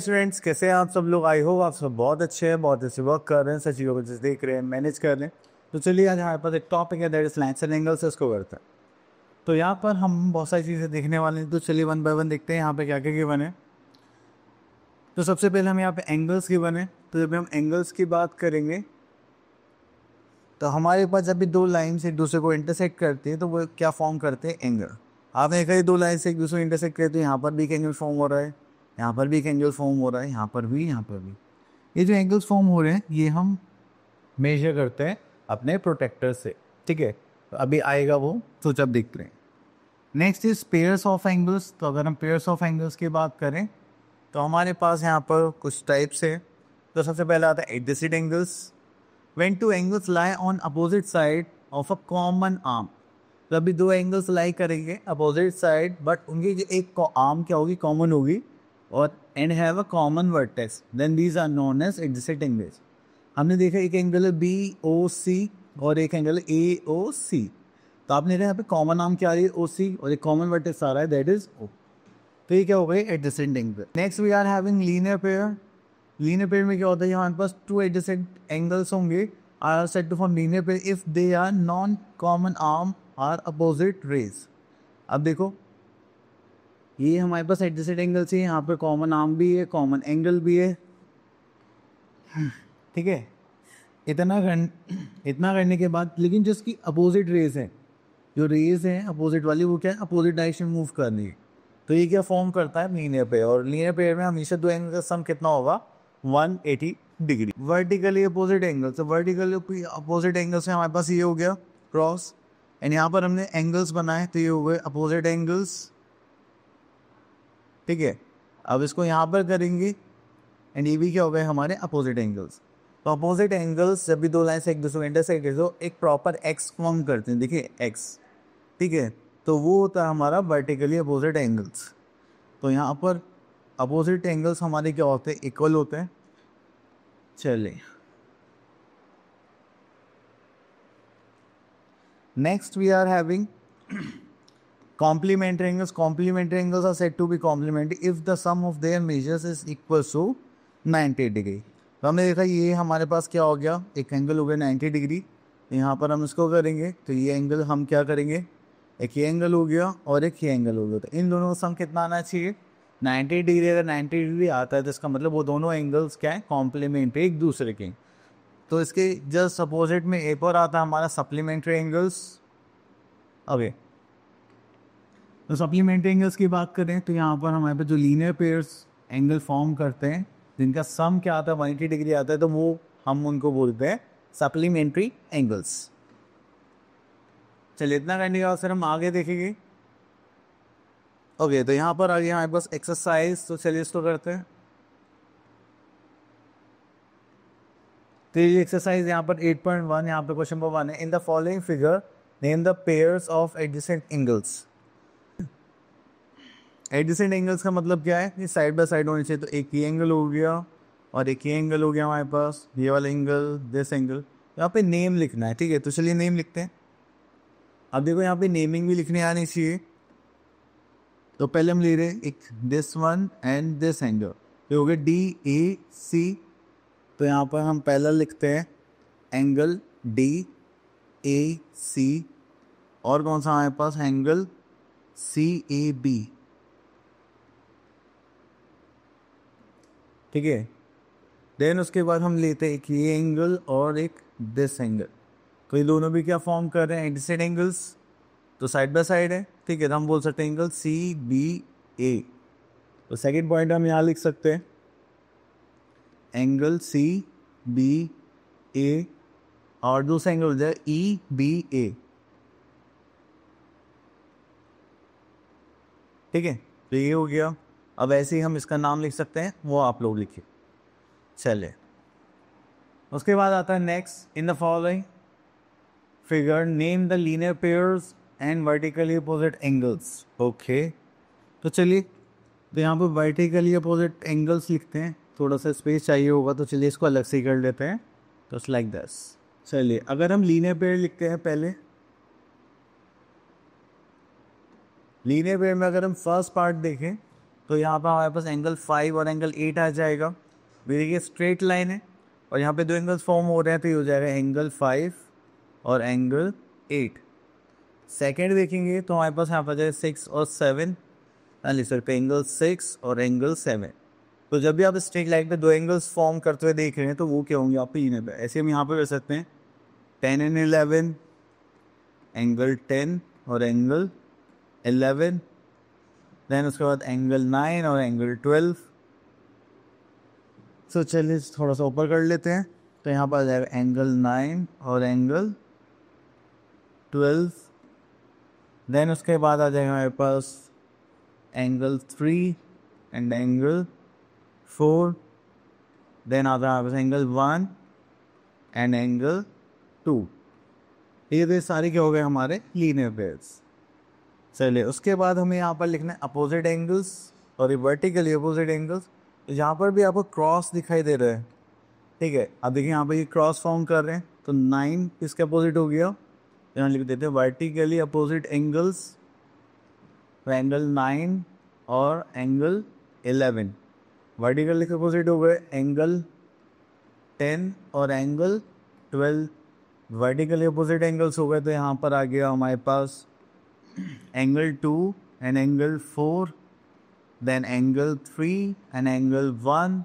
Students, कैसे हैं आप सब लोग। आई होप आप सब बहुत अच्छे हैं, बहुत अच्छे वर्क कर रहे हैं, सच चीज़ों को जैसे देख रहे हैं, मैनेज कर रहे हैं। तो चलिए आज हमारे पास एक टॉपिक है, दैट इज स्लैंट्स एंड एंगल्स, इसको करते हैं। तो यहाँ पर हम बहुत सारी चीज़ें देखने वाले हैं, तो चलिए वन बाय वन देखते हैं यहाँ पे क्या क्या गिवन है। तो सबसे पहले हम यहाँ पे एंगल्स गिवन है। तो जब हम एंगल्स की बात करेंगे तो हमारे पास जब भी दो लाइन्स एक दूसरे को इंटरसेक्ट करते हैं तो वो क्या फॉर्म करते हैं, एंगल। आपने देखा, ये दो लाइन से एक दूसरे को इंटरसेक्ट करते हैं, यहाँ पर भी एक एंगल फॉर्म हो रहा है, यहाँ पर भी एक एंगल फॉर्म हो रहा है, यहाँ पर भी, यहाँ पर भी। ये जो एंगल्स फॉर्म हो रहे हैं ये हम मेजर करते हैं अपने प्रोटेक्टर से, ठीक है। तो अभी आएगा वो, तो जब देखते हैं। Next is pairs of angles. तो अगर हम पेयर्स ऑफ एंगल्स की बात करें तो हमारे पास यहाँ पर कुछ टाइप्स है। तो सबसे पहला आता है adjacent angles. When two angles lie on opposite side of a common arm. तो अभी दो एंगल्स लाई करेंगे अपोजिट साइड, बट उनकी जो एक आर्म क्या होगी, कॉमन होगी, और and have a common vertex, then these are known as adjacent angles. हमने देखा एक एंगल है BOC और एक एंगल है AOC। तो आपने देखा यहाँ पे कॉमन आर्म क्या आ रही है, OC, और एक कॉमन वर्टेक्स आ रहा है, दैट इज O। तो ये क्या हो गई, adjacent angle. Next we are having linear pair. Linear pair में क्या होता है, हमारे पास टू एडजेसेंट एंगल्स होंगे, are said to form linear pair if they are non common arm are opposite rays. अब देखो, ये हमारे पास एडजेसेंट एंगल्स है, यहाँ पे कॉमन आर्म भी है, कॉमन एंगल भी है, ठीक है। इतना करने के बाद, लेकिन जिसकी अपोजिट रेज है, जो रेज है अपोजिट वाली, वो क्या है, अपोजिट डायरेक्शन मूव करनी है। तो ये क्या फॉर्म करता है, लीनियर पेयर। और लीनियर पेयर में हमेशा दो एंगल का सम कितना होगा, 180 डिग्री। वर्टिकली अपोजिट एंगल, तो वर्टिकली अपोजिट एंगल से हमारे पास ये हो गया क्रॉस, एंड यहाँ पर हमने एंगल्स बनाए तो ये हो गए अपोजिट एंगल्स, ठीक है। अब इसको यहाँ पर करेंगे एंड ये भी क्या हो गए हमारे अपोजिट एंगल्स। तो अपोजिट एंगल्स जब भी दो लाइन से एक दूसरे को इंटरसेक्ट करते तो एक प्रॉपर एक्स फॉर्म करते हैं, देखिए एक्स, ठीक है। तो वो होता है हमारा वर्टिकली अपोजिट एंगल्स। तो यहाँ पर अपोजिट एंगल्स हमारे क्या होते हैं, इक्वल होते हैं। चलिए next we are having complementary angles. Complementary angles are said to be complementary if the sum of their measures is equal to 90 degree. तो हमने देखा ये हमारे पास क्या हो गया, एक एंगल हो गया 90 डिग्री। यहाँ पर हम इसको करेंगे तो ये एंगल हम क्या करेंगे, एक ये एंगल हो गया और एक ये एंगल हो गया। तो इन दोनों का सम कितना आना चाहिए, 90 डिग्री। अगर 90 डिग्री आता है तो इसका मतलब वो दोनों एंगल्स क्या है, कॉम्प्लीमेंट्री एक दूसरे के। तो इसके जस्ट अपोजिट में एक और आता है हमारा सप्लीमेंट्री एंगल्स। ओके, तो सप्लीमेंट्री एंगल्स की बात करें तो यहाँ पर हमारे पास जो लीनियर पेयर्स एंगल फॉर्म करते हैं जिनका सम क्या आता है, 180 डिग्री आता है, तो वो हम उनको बोलते हैं सप्लीमेंट्री एंगल्स। चलिए इतना करने के बाद फिर हम आगे देखेंगे। ओके, तो यहाँ पर आगे हमारे पास एक्सरसाइज, तो चलिए इसको करते हैं। तो ये एक्सरसाइज यहाँ पर 8.1, यहाँ पे क्वेश्चन नंबर 1 है, in the following figure name the pairs of adjacent angles. Adjacent angles का मतलब क्या है, ये साइड बाय साइड होने चाहिए। तो एक ये एंगल हो गया और एक ये एंगल हो गया हमारे पास, ये वाला एंगल, दिस एंगल। यहाँ पे नेम लिखना है, ठीक है। तो चलिए नेम लिखते हैं। अब देखो यहाँ पे नेमिंग भी लिखने आनी चाहिए। तो पहले हम ले रहे हैं एक this one and this angle, तो हो गया DAC। तो यहाँ पर हम पहला लिखते हैं एंगल DAC, और कौन सा हमारे पास, एंगल CAB, ठीक है। देन उसके बाद हम लेते हैं एक ये एंगल और एक दिस एंगल। तो ये दोनों भी क्या फॉर्म कर रहे हैं, एडजेसेंट एंगल्स, तो साइड बाय साइड है, ठीक है। तो हम बोल सकते हैं एंगल CBA। तो सेकंड पॉइंट हम यहाँ लिख सकते हैं एंगल CBA, और दूसरा एंगल हो जाए EBA, ठीक है। तो ये हो गया। अब ऐसे ही हम इसका नाम लिख सकते हैं, वो आप लोग लिखिए। चलिए उसके बाद आता है next, in the following figure name the linear pairs and vertically opposite angles. Okay, तो चलिए, तो यहाँ पर वर्टिकली अपोजिट एंगल्स लिखते हैं, थोड़ा सा स्पेस चाहिए होगा, तो चलिए इसको अलग से कर लेते हैं। तो लाइक दिस। चलिए अगर हम लीनियर पेयर लिखते हैं, पहले लीनियर पेयर में अगर हम फर्स्ट पार्ट देखें तो यहाँ पर हमारे पास एंगल 5 और एंगल 8 आ जाएगा। देखिए स्ट्रेट लाइन है और यहाँ पे दो एंगल्स फॉर्म हो रहे हैं, तो ये हो जाएगा एंगल 5 और एंगल 8। सेकेंड देखेंगे तो हमारे पास यहाँ पर जाए 6 और 7, सर पे एंगल 6 और एंगल 7। तो जब भी आप स्ट्रेट लाइन पे दो एंगल्स फॉर्म करते हुए देख रहे हैं तो वो क्या होंगे आप पे ऐसे हम यहाँ पे कर सकते हैं 10 एंड 11, एंगल 10 और एंगल 11, देन उसके बाद एंगल 9 और एंगल 12। तो चलिए थोड़ा सा ऊपर कर लेते हैं, तो यहाँ पर आ जाएगा एंगल 9 और एंगल 12। देन उसके बाद आ जाएगा हमारे पास एंगल 3 एंड एंगल 4। देन आता है हमारे पास एंगल 1 एंड एंगल 2। ये सारे क्या हो गए हमारे लीनियर पेयर्स। चलिए उसके बाद हमें यहाँ पर लिखना है अपोजिट एंगल्स और ये वर्टिकली अपोजिट एंगल्स। तो यहाँ पर भी आपको क्रॉस दिखाई दे रहा है, ठीक है। अब देखिए यहाँ पर ये क्रॉस फॉर्म कर रहे हैं, तो 9 किसके अपोजिट हो गया, यहाँ लिख देते हैं वर्टिकली अपोजिट एंगल्स, तो एंगल 9 और एंगल 11 वर्टिकली अपोजिट हो गए। एंगल 10 और एंगल 12 वर्टिकली अपोजिट एंगल्स हो गए। तो यहाँ पर आ गया हमारे पास angle 2 and angle 4, then angle 3 and angle 1,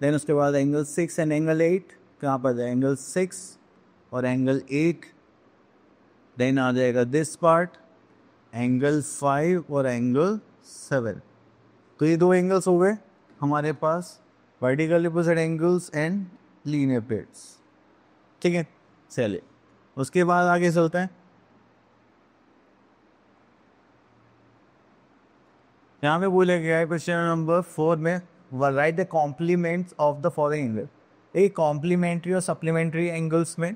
then उसके बाद एंगल 6 एंड एंगल 8। तो यहाँ पर एंगल 6 और एंगल 8, देन आ जाएगा दिस पार्ट एंगल 5 और एंगल 7। तो ये दो एंगल्स हो गए हमारे पास vertical opposite angles and linear pairs, ठीक है। चलिए उसके बाद आगे चलते हैं। यहाँ पे बोला गया है क्वेश्चन नंबर 4 में write the complements of the following angle. एक कॉम्प्लीमेंट्री और सप्लीमेंट्री एंगल्स में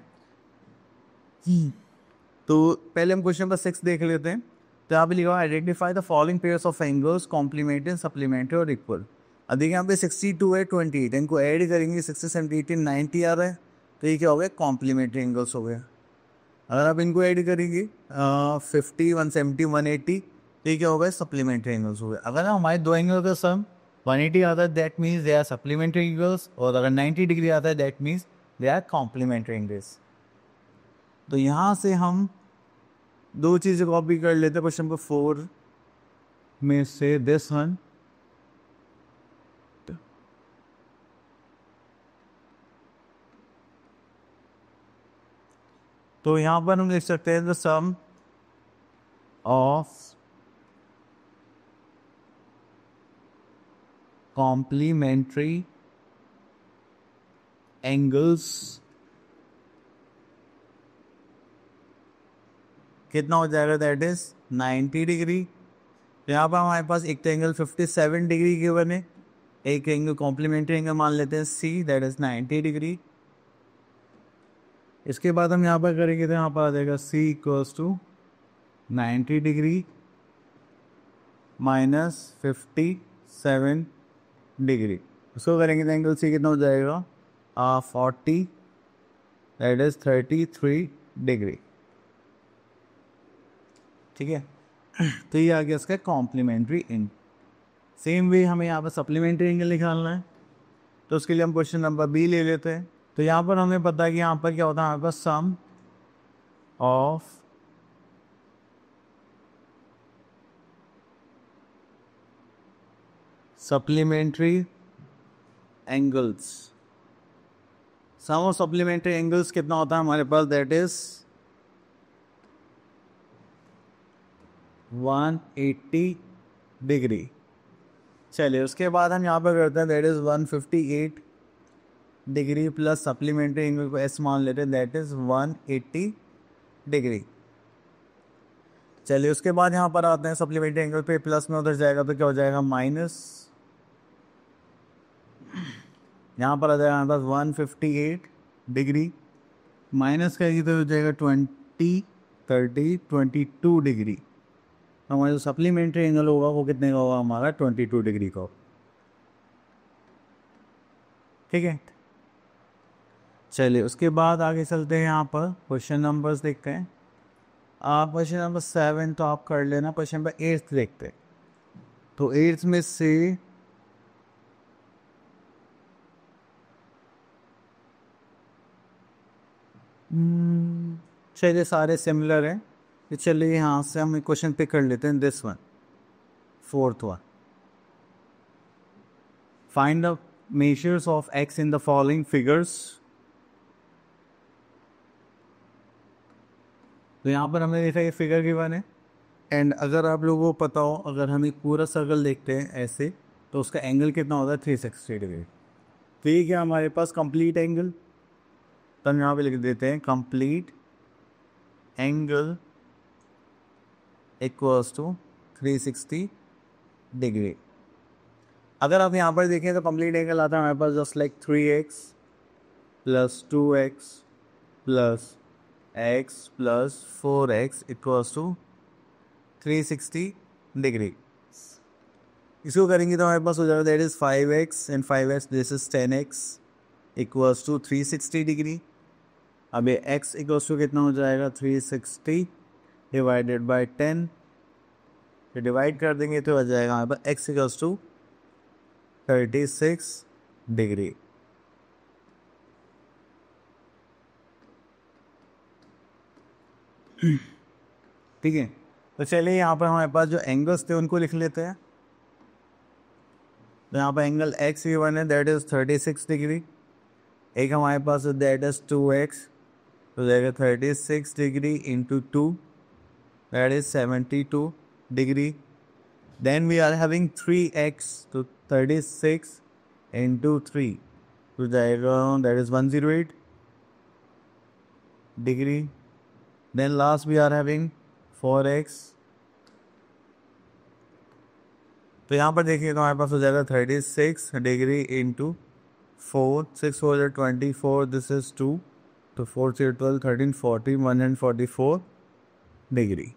तो पहले हम क्वेश्चन नंबर 6 देख लेते हैं। तो यहाँ पे लिखा हुआ identify the following pairs of angles complementary supplementary और इक्वल। अब देखिए यहाँ पे 62 है 28, इनको ऐड करेंगे 60 70 80 90 आ रहा है, तो ये क्या हो गया कॉम्प्लीमेंट्री एंगल्स हो गया। अगर आप इनको ऐड करेंगे 50 170 180, तो ये क्या होगा सप्लीमेंट्री एंगल्स हो गए। अगर हमारे दो एंगल का सम 180 आता है that means they are supplementary angles, और अगर 90 डिग्री आता है that means they are complementary angles. तो यहाँ से हम दो चीज़ें कॉपी कर लेते हैं क्वेश्चन नंबर 4 में से दिस वन। तो यहाँ पर हम लिख सकते हैं the sum of complementary angles कितना हो जाएगा दैट इज 90 डिग्री। तो यहाँ पर हमारे पास एक तो एंगल 57 डिग्री के बने, एक एंगल कॉम्प्लीमेंट्री एंगल मान लेते हैं सी दैट इज 90 डिग्री। इसके बाद हम यहाँ पर करेंगे तो यहाँ पर आ जाएगा C equals to 90 degree minus 57 degree. उसको करेंगे तो एंगल सी कितना हो जाएगा 40 दैट इज 33 डिग्री, ठीक है। तो ये आ गया इसका कॉम्प्लीमेंट्री एंगल। सेम वे हमें यहाँ पर सप्लीमेंट्री एंगल निकालना है, तो उसके लिए हम क्वेश्चन नंबर बी ले लेते हैं। तो यहाँ पर हमें पता है कि यहाँ पर क्या होता है हमारे पास sum of supplementary angles, sum of supplementary angles कितना होता है हमारे पास दैट इज 180 डिग्री। चलिए उसके बाद हम यहाँ पर करते हैं that is 158 degree plus supplementary angle को एस मान लेते हैं दैट इज 180 डिग्री। चलिए उसके बाद यहाँ पर आते हैं सप्लीमेंट्री एंगल पे प्लस में उधर जाएगा तो क्या हो जाएगा माइनस, यहाँ पर आ जाएगा हमारे पास 158 डिग्री माइनस करेगी तो हो जाएगा 20 30 22 डिग्री। हमारा जो सप्लीमेंट्री एंगल होगा वो कितने का होगा हमारा 22 डिग्री का, ठीक है। चलिए उसके बाद आगे चलते हैं, यहाँ पर क्वेश्चन नंबर्स देखते हैं। आप क्वेश्चन नंबर 7 तो आप कर लेना, क्वेश्चन नंबर 8 देखते हैं। तो 8 में से चलिए सारे सिमिलर हैं, तो चलिए यहाँ से हम क्वेश्चन पिक कर लेते हैं। This one, fourth one, find the measures of x in the following figures. तो यहाँ पर हमने देखा ये फिगर गिवन है, एंड अगर आप लोगों को पता हो, अगर हम एक पूरा सर्कल देखते हैं ऐसे, तो उसका एंगल कितना होता है 360 डिग्री। तो ये क्या हमारे पास कंप्लीट एंगल, तो हम यहाँ पे लिख देते हैं complete angle equals to 360 degree. अगर आप यहाँ पर देखें तो कंप्लीट एंगल आता है हमारे पास just like 3x plus 2x plus x plus 4x equals to 360 degree. इसको करेंगे तो हमारे पास हो जाएगा that is 5x and 5x this is 10x equals to 360 degree. अब ये x इक्वल्स टू कितना हो जाएगा 360 डिवाइडेड बाय 10, तो डिवाइड कर देंगे तो हो जाएगा हमारे पास x इक्वल्स टू 36 डिग्री। ठीक है, तो चलिए यहाँ पर हमारे पास जो एंगल्स थे उनको लिख लेते हैं। तो यहाँ पर एंगल x गिवन है दैट इज 36 डिग्री, एक हमारे पास दैट इज 2x, तो जाएगा 36 degree into 2 that is 72 degree. Then we are having 3x, तो 36 इंटू 3 तो जाएगा that is 108 degree. Then last we are having 4x, तो यहाँ पर देखिए तो हमारे पास हो जाएगा 36 डिग्री इंटू 4, 6 हो जाए 24, दिस इज 2, तो 4 से 12 13 40 144 डिग्री।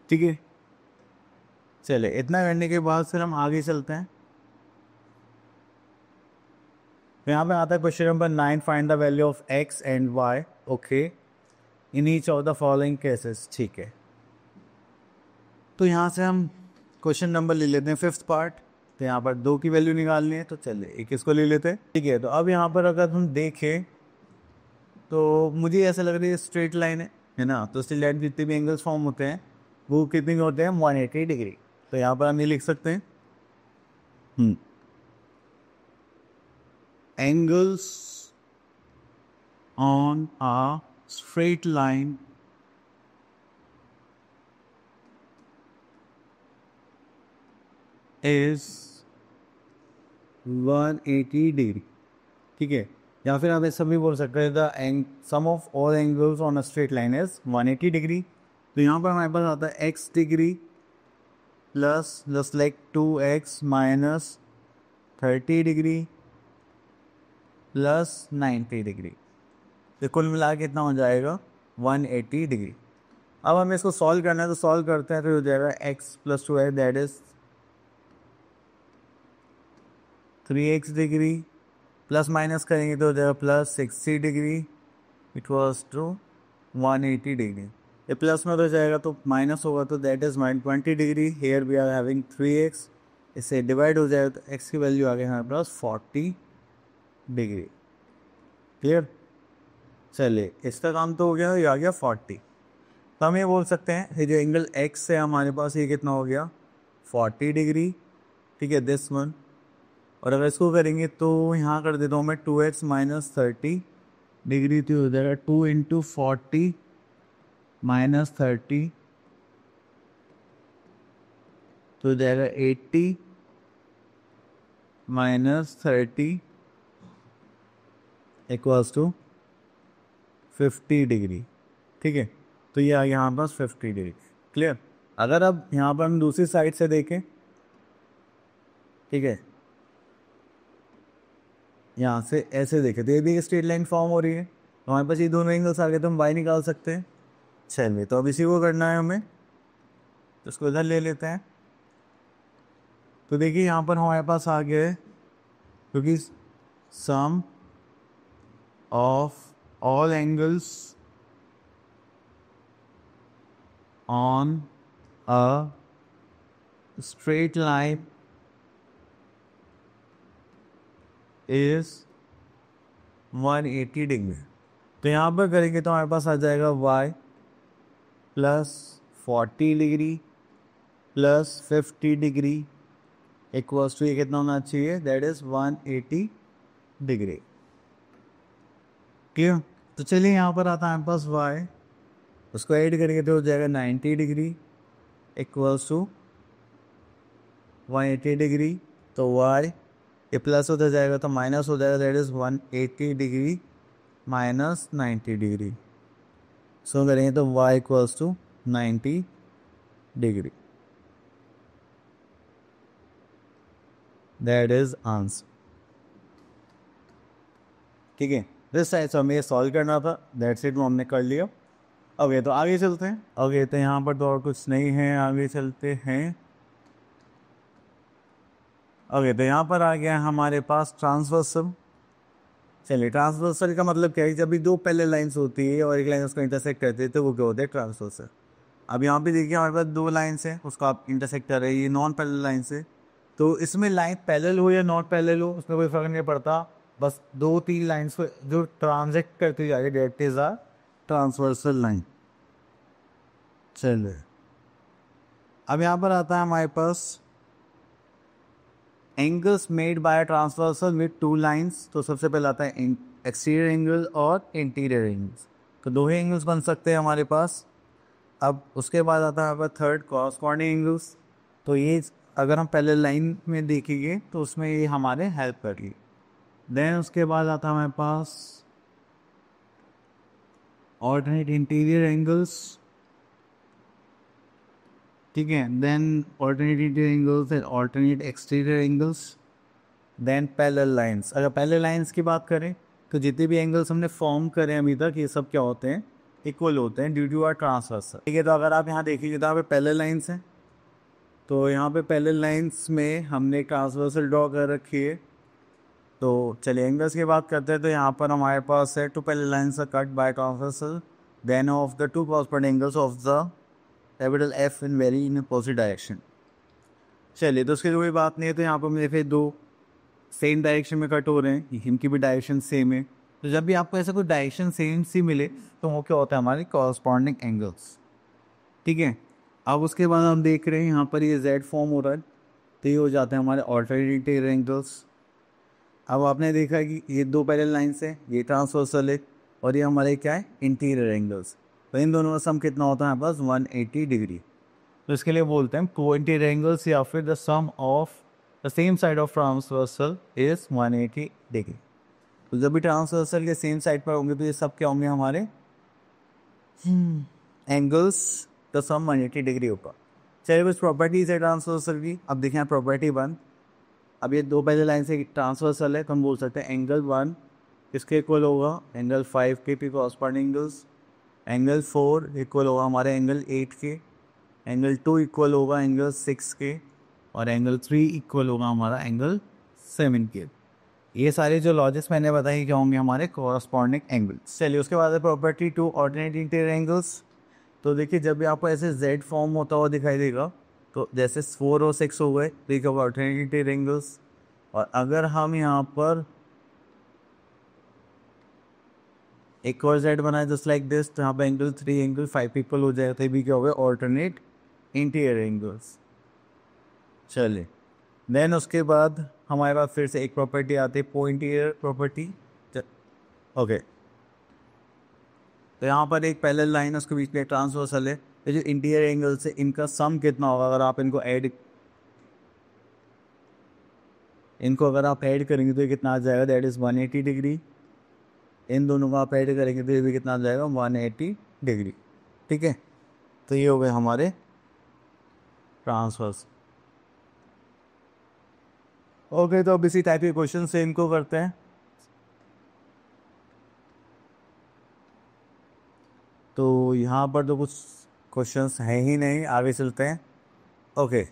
ठीक है, चले इतना करने के बाद फिर हम आगे चलते हैं। तो यहाँ पे आता है question number 9, find the value of x and y okay in each of the following cases. ठीक है, तो यहाँ से हम क्वेश्चन नंबर ले लेते हैं फिफ्थ पार्ट। तो यहाँ पर 2 की वैल्यू निकालनी है, तो चलिए एक इसको ले लेते हैं। ठीक है, तो अब यहाँ पर अगर हम देखें तो मुझे ऐसा लग रहा है स्ट्रेट लाइन है ना, तो स्ट्रेट लाइन जितने भी एंगल्स फॉर्म होते हैं वो कितने के होते हैं 180 डिग्री। तो यहाँ पर हम ये लिख सकते हैं angles on a straight line is 180 degree. ठीक है, या फिर आप ऐसा भी बोल सकते हैं the sum of all angles on a straight line is 180 degree. तो यहाँ पर हमारे पास आता है x degree plus just like 2x minus 30 degree plus 90 degree, तो कुल मिला के कितना हो जाएगा 180 डिग्री। अब हमें इसको सॉल्व करना है, तो सॉल्व करते हैं तो हो जाएगा x plus 2x that is 3x degree, plus minus करेंगे तो हो जाएगा plus 60 degree it was to 180 degree. ये प्लस में तो जाएगा तो माइनस होगा, तो that is -20 degree. Here we are having 3x, इससे डिवाइड हो जाएगा तो x की वैल्यू आ गई हमारे पास 40 डिग्री। क्लियर, चलिए इसका काम तो हो गया, ये आ गया 40। तो हम ये बोल सकते हैं ये जो एंगल x है हमारे पास ये कितना हो गया 40 डिग्री। ठीक है, दिस वन, और अगर इसको करेंगे तो यहाँ कर देता हूँ मैं 2x माइनस 30 डिग्री, तो हो जाएगा 2 इंटू 40 माइनस 30, तो हो जाएगा 80 माइनस 30 इक्वल्स टू 50 डिग्री। ठीक है, तो ये आ गया यहाँ पास 50 डिग्री। क्लियर, अगर अब यहाँ पर हम दूसरी साइड से देखें, ठीक है, यहाँ से ऐसे देखें तो ये भी एक स्ट्रेट लाइन फॉर्म हो रही है, तो हमारे पास ये दोनों एंगल्स आ गए तो हम y निकाल सकते हैं। चलिए, तो अब इसी को करना है हमें, तो इसको इधर ले लेते हैं। तो देखिए यहाँ पर हमारे पास आ गया है, क्योंकि sum of all angles on a straight line is 180 degree. तो यहाँ पर करेंगे तो हमारे पास आ जाएगा y plus 40 degree plus 50 degree equals to ये कितना होना चाहिए, दैट इज 180 डिग्री। क्लियर? तो चलिए यहाँ पर आता है हमारे पास y, उसको ऐड करेंगे तो हो जाएगा 90 डिग्री इक्वल्स टू 180 डिग्री। तो y ये प्लस होता जाएगा तो माइनस हो जाएगा, that is 180 degree minus 90 degree. So करेंगे तो y equals to 90 degree. That is answer. ठीक है, दिस साइड से हमें ये सॉल्व करना था, दैट्स इट, वो हमने कर लिया। ओके तो आगे चलते हैं। ओके तो यहाँ पर तो और कुछ नहीं है, आगे चलते हैं। ओके तो यहाँ पर आ गया हमारे पास ट्रांसवर्सल। चलिए ट्रांसवर्सल का मतलब क्या है, जब भी दो पैरेलल लाइंस होती है और एक लाइन उसको इंटरसेक्ट करती है तो वो क्या होता है, ट्रांसवर्सल। अब यहाँ पे देखिए हमारे पास दो लाइन्स हैं, उसको आप इंटरसेक्ट कर रहे हैं, ये नॉन पैरेलल लाइन से। तो इसमें लाइन पैरेलल हो या नॉट पैरेलल हो उसमें कोई फ़र्क नहीं पड़ता, बस दो तीन लाइन्स को जो ट्रांजेक्ट करती जा रही है, that is are transversal line. चलिए अब यहाँ पर आता है हमारे पास angles made by transversal with two lines. तो सबसे पहले आता है एक्सटीरियर एंगल और इंटीरियर एंगल्स। तो दो ही एंगल्स बन सकते हैं हमारे पास। अब उसके बाद आता है हमारे थर्ड कॉरस्पॉन्डिंग एंगल्स। तो ये अगर हम पहले लाइन में देखेंगे तो उसमें ये हमारे हेल्प करेगी। देन उसके बाद आता है हमारे पास ऑल्टरनेट इंटीरियर एंगल्स। ठीक है, then alternate interior angles and alternate exterior angles, then parallel lines. अगर पैरेलल लाइंस की बात करें तो जितने भी एंगल्स हमने फॉर्म करे हैं अभी तक, ये सब क्या होते हैं, इक्वल होते हैं ड्यू टू आर ट्रांसवर्सल। ठीक है, तो अगर आप यहाँ देखिए तो यहाँ पे पैरेलल लाइंस हैं, तो यहाँ पे पैरेलल लाइंस में हमने ट्रांसवर्सल ड्रॉ कर रखी है। तो चलिए एंगल्स की बात करते हैं। तो यहाँ पर हमारे पास है two parallel lines are cut by transversal then of the two corresponding angles of the capital F in very in opposite direction. चलिए तो उसकी कोई बात नहीं है। तो यहाँ पर मेरे फिर दो सेम डायरेक्शन में कट हो रहे हैं, इनकी भी डायरेक्शन सेम है। तो जब भी आपको ऐसा कोई डायरेक्शन सेम सी मिले तो वो क्या होता है, हमारे कॉरस्पॉन्डिंग एंगल्स। ठीक है, अब उसके बाद हम देख रहे हैं यहाँ पर ये जेड फॉर्म हो रहा है, तो ये हो जाते हैं हमारे ऑल्टरनेटिव एंगल्स। अब आपने देखा कि ये दो पैरेलल लाइंस है, ये ट्रांसवर्सल है और ये हमारे क्या है, इंटीरियर एंगल्स। तो इन दोनों का सम कितना होता है हमारे पास, 180 डिग्री। तो इसके लिए बोलते हैं को इंटीरियर एंगल्स या फिर the sum of the same side of transversal is 180 degree. तो जब भी ट्रांसवर्सल के सेम साइड पर होंगे तो ये सब क्या होंगे, हमारे एंगल्स द सम 180 डिग्री होगा। चलिए कुछ प्रॉपर्टीज है ट्रांसवर्सल की। अब देखें प्रॉपर्टी 1। अब ये दो पैरेलल लाइन से ट्रांसवर्सल है तो हम बोल सकते हैं एंगल 1 इसके इक्वल होगा एंगल 5 के P corresponding angles, angle 4 equal होगा हमारे एंगल 8 के, एंगल 2 इक्वल होगा एंगल 6 के और एंगल 3 इक्वल होगा हमारा एंगल 7 के। ये सारे जो लॉजिक्स मैंने बताए क्या होंगे, हमारे कॉरस्पॉन्डिंग एंगल्स। चलिए उसके बाद है प्रॉपर्टी 2 ऑल्टरनेट इंटीरियर एंगल्स। तो देखिए जब भी आपको ऐसे जेड फॉर्म होता हुआ दिखाई देगा तो जैसे 4 और 6 हो गए, देखिए ऑल्टरनेट इंटीरियर एंगल्स। और अगर हम यहाँ पर एक और जेड बनाए जस्ट लाइक दिस, तो यहाँ पर एंगल 3 एंगल 5 इक्वल हो जाएगा, तो भी क्या हो गया, ऑल्टरनेट इंटीरियर एंगल्स। चलिए देन उसके बाद हमारे पास फिर से एक प्रॉपर्टी आती है पोइंटियर प्रॉपर्टी। ओके, तो यहाँ पर एक पैरेलल लाइन है, उसके बीच में ट्रांसवर्सल है। तो जो इंटीरियर एंगल्स है इनका सम कितना होगा, अगर आप इनको अगर आप ऐड करेंगे तो ये कितना आ जाएगा, दैट इज़ 180 डिग्री। इन दोनों को आप ऐड करेंगे तो ये भी कितना आ जाएगा, 180 डिग्री। ठीक है, तो ये हो गए हमारे ट्रांसवर्स। ओके, तो अब इसी टाइप के क्वेश्चन से इनको करते हैं। तो यहाँ पर तो कुछ क्वेश्चंस हैं ही नहीं, आगे चलते हैं। ओके,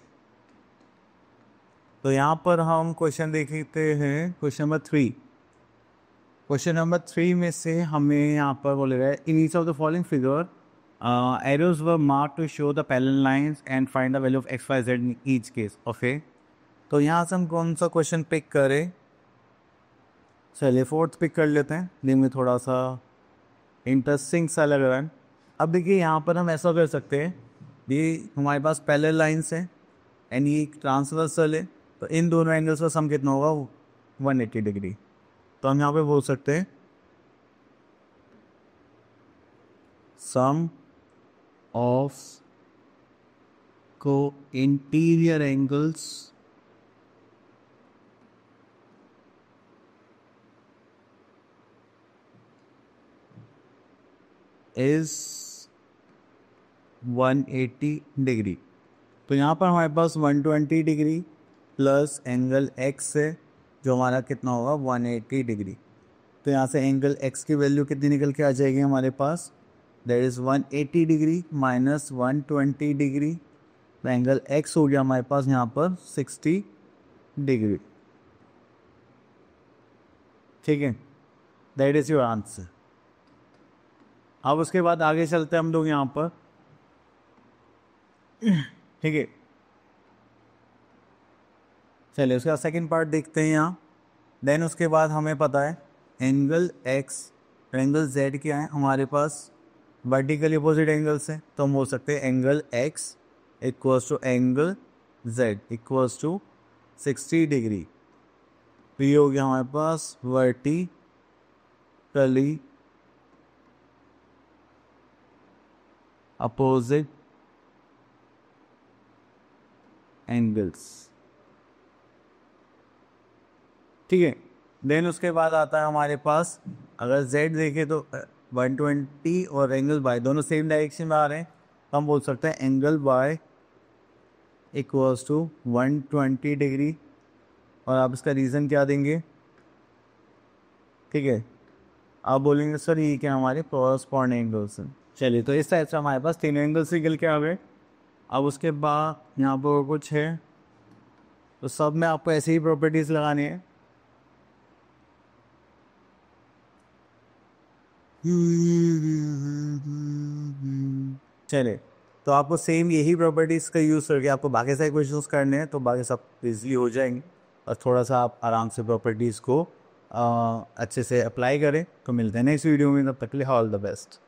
तो यहाँ पर हम क्वेश्चन देखते हैं क्वेश्चन नंबर 3। क्वेश्चन नंबर 3 में से हमें यहाँ पर बोलेगा in each of the following figure arrows were marked to show the parallel lines and find the value of x y z in each case. Okay. तो यहाँ से हम कौन सा क्वेश्चन पिक करें? चलिए फोर्थ पिक कर लेते हैं, दिन में थोड़ा सा इंटरेस्टिंग सा लग रहा है। अब देखिए यहाँ पर हम ऐसा कर सकते हैं, ये हमारे पास पैरेलल लाइन्स हैं एंड ये ट्रांसवर्सल है, तो इन दोनों एंगल्स का सम कितना होगा? 180 डिग्री। तो हम यहाँ पे बोल सकते हैं सम ऑफ को इंटीरियर एंगल्स इज 180 डिग्री। तो यहाँ पर हमारे पास 120 डिग्री प्लस एंगल x है जो हमारा कितना होगा? 180 डिग्री। तो यहाँ से एंगल x की वैल्यू कितनी निकल के आ जाएगी हमारे पास? That is 180 degree minus 120 degree. तो एंगल x हो गया हमारे पास यहाँ पर 60 डिग्री। ठीक है, दैट इज़ योर आंसर। अब उसके बाद आगे चलते हैं हम लोग यहाँ पर। ठीक है, चलिए उसका सेकंड पार्ट देखते हैं यहाँ। देन उसके बाद हमें पता है एंगल x और एंगल z क्या है हमारे पास? वर्टिकली अपोजिट एंगल्स हैं, तो हम बोल सकते हैं angle x equals to angle z equals to 60 degree. तो ये हो गया हमारे पास वर्टिकली अपोजिट एंगल्स। ठीक है, देन उसके बाद आता है हमारे पास, अगर z देखें तो 120 और एंगल y दोनों सेम डायरेक्शन में आ रहे हैं, तो हम बोल सकते हैं angle y equals to 120 degree. और आप इसका रीज़न क्या देंगे? ठीक है, आप बोलेंगे सर ये क्या हमारे कॉरस्पॉन्डिंग एंगल्स हैं। चलिए, तो इस टाइप से हमारे पास तीनों एंगल्स निकल के आ गए। अब उसके बाद यहाँ पर कुछ है, तो सब में आपको ऐसे ही प्रॉपर्टीज़ लगानी है। चलिए, तो आपको सेम यही प्रॉपर्टीज़ का यूज़ करके आपको बाकी सारे क्वेश्चंस करने हैं, तो बाकी सब इजीली हो जाएंगे। और थोड़ा सा आप आराम से प्रॉपर्टीज़ को अच्छे से अप्लाई करें। तो मिलते हैं नेक्स्ट वीडियो में, तब तक के लिए ऑल द बेस्ट।